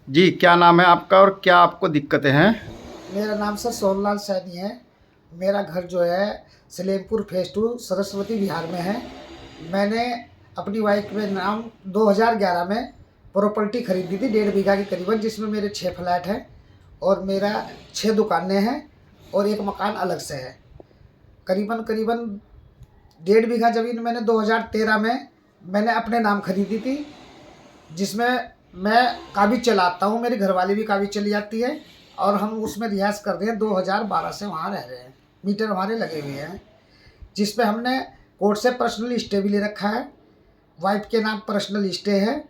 जी, क्या नाम है आपका और क्या आपको दिक्कतें हैं? मेरा नाम सर सोनलाल सैनी है। मेरा घर जो है सलेमपुर फेज 2 सरस्वती विहार में है। मैंने अपनी वाइफ के नाम 2011 में प्रॉपर्टी खरीदी थी 1.5 बीघा की करीबन, जिसमें मेरे 6 फ्लैट हैं और मेरा 6 दुकानें हैं और एक मकान अलग से है। करीबन करीबन 1.5 बीघा ज़मीन मैंने 2013 में मैंने अपने नाम खरीदी थी, जिसमें मैं काबिज चलाता हूँ, मेरी घरवाली भी काबिज चली जाती है और हम उसमें रिहायश कर रहे हैं। 2012 से वहाँ रह रहे हैं, मीटर हमारे लगे हुए हैं, जिस पे हमने कोर्ट से पर्सनल स्टे भी ले रखा है। वाइफ के नाम पर्सनल स्टे है।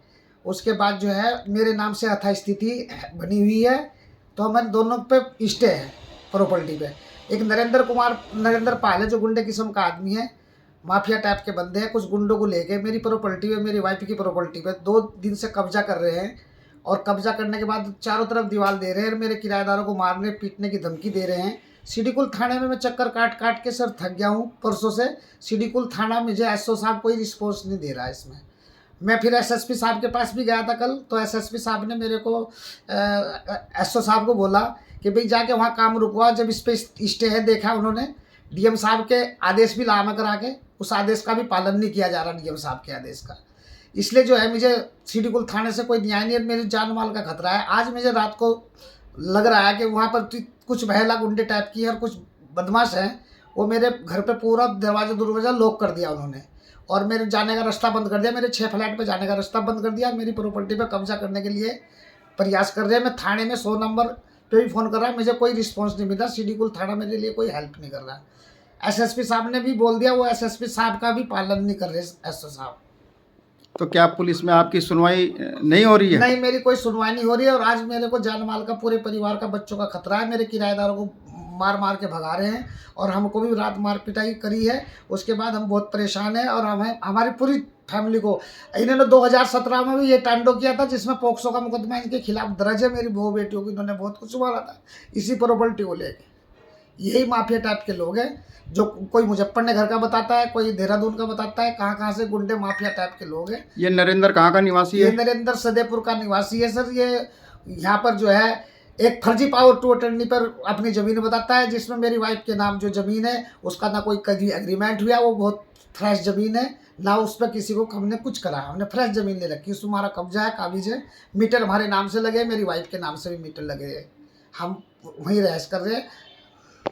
उसके बाद जो है मेरे नाम से यथास्थिति बनी हुई है, तो हमारे दोनों पे स्टे है प्रॉपर्टी पे। एक नरेंद्र पाल है, जो गुंडे किस्म का आदमी है, माफिया टाइप के बंदे हैं। कुछ गुंडों को लेके मेरी प्रॉपर्टी पे, मेरी वाइफ की प्रॉपर्टी पे 2 दिन से कब्जा कर रहे हैं और कब्जा करने के बाद चारों तरफ दीवार दे रहे हैं। मेरे किराएदारों को मारने पीटने की धमकी दे रहे हैं। सिडीकुल थाने में मैं चक्कर काट काट के सर थक गया हूँ। परसों से सिडीकुल थाना मुझे एसओ साहब कोई रिस्पॉन्स नहीं दे रहा है इसमें। मैं फिर एसएसपी साहब के पास भी गया था कल, तो एसएसपी साहब ने मेरे को एसओ साहब को बोला कि भाई जाके वहाँ काम रुकवा। जब इस पे स्टे है देखा उन्होंने, डीएम साहब के आदेश भी लामा करा के, उस आदेश का भी पालन नहीं किया जा रहा डीएम साहब के आदेश का। इसलिए जो है मुझे सिडीकुल थाने से कोई न्याय नहीं है, मेरी जान माल का खतरा है। आज मुझे रात को लग रहा है कि वहाँ पर कुछ बहेला गुंडे टाइप की है और कुछ बदमाश हैं, वो मेरे घर पे पूरा दरवाजा दरवाजा लॉक कर दिया उन्होंने और मेरे जाने का रास्ता बंद कर दिया। मेरे 6 फ्लैट पे जाने का रास्ता बंद कर दिया। मेरी प्रॉपर्टी पे कब्जा करने के लिए प्रयास कर रहे हैं। मैं थाने में 100 नंबर पे भी फ़ोन कर रहा है, मुझे कोई रिस्पॉन्स नहीं मिल रहा। सिडीकुल थाना मेरे लिए कोई हेल्प नहीं कर रहा। एसएसपी साहब ने भी बोल दिया, वो एसएसपी साहब का भी पालन नहीं कर रहे एसओ साहब। तो क्या पुलिस में आपकी सुनवाई नहीं हो रही है? नहीं, मेरी कोई सुनवाई नहीं हो रही है और आज मेरे को जान माल का, पूरे परिवार का, बच्चों का खतरा है। मेरे किराएदारों को मार मार के भगा रहे हैं और हमको भी रात मार पिटाई करी है। उसके बाद हम बहुत परेशान हैं और हमें, हमारी पूरी फैमिली को, इन्होंने 2017 में भी ये टांडो किया था, जिसमें पोक्सो का मुकदमा इनके खिलाफ दर्ज है। मेरी बहू बेटियों को इन्होंने बहुत कुछ मारा था इसी प्रॉपर्टी को लेकर। यही माफिया टाइप के लोग हैं, जो कोई मुजफ्फरनगर का बताता है, कोई देहरादून का बताता है, कहाँ कहाँ से गुंडे माफिया टाइप के लोग हैं। ये नरेंद्र कहाँ का निवासी ये है? नरेंद्र सदेपुर का निवासी है सर। ये यहाँ पर जो है एक फर्जी पावर टू अटर्नी पर अपनी ज़मीन बताता है, जिसमें मेरी वाइफ के नाम जो ज़मीन है उसका ना कोई कभी एग्रीमेंट हुआ। वो बहुत फ्रेश ज़मीन है, ना उस पर किसी को हमने कुछ करा। हमने फ्रेश ज़मीन ले रखी, उसमें हमारा कब्जा है, काबिज है। मीटर हमारे नाम से लगे, मेरी वाइफ के नाम से भी मीटर लगे हैं। हम वहीं रहस कर रहे हैं।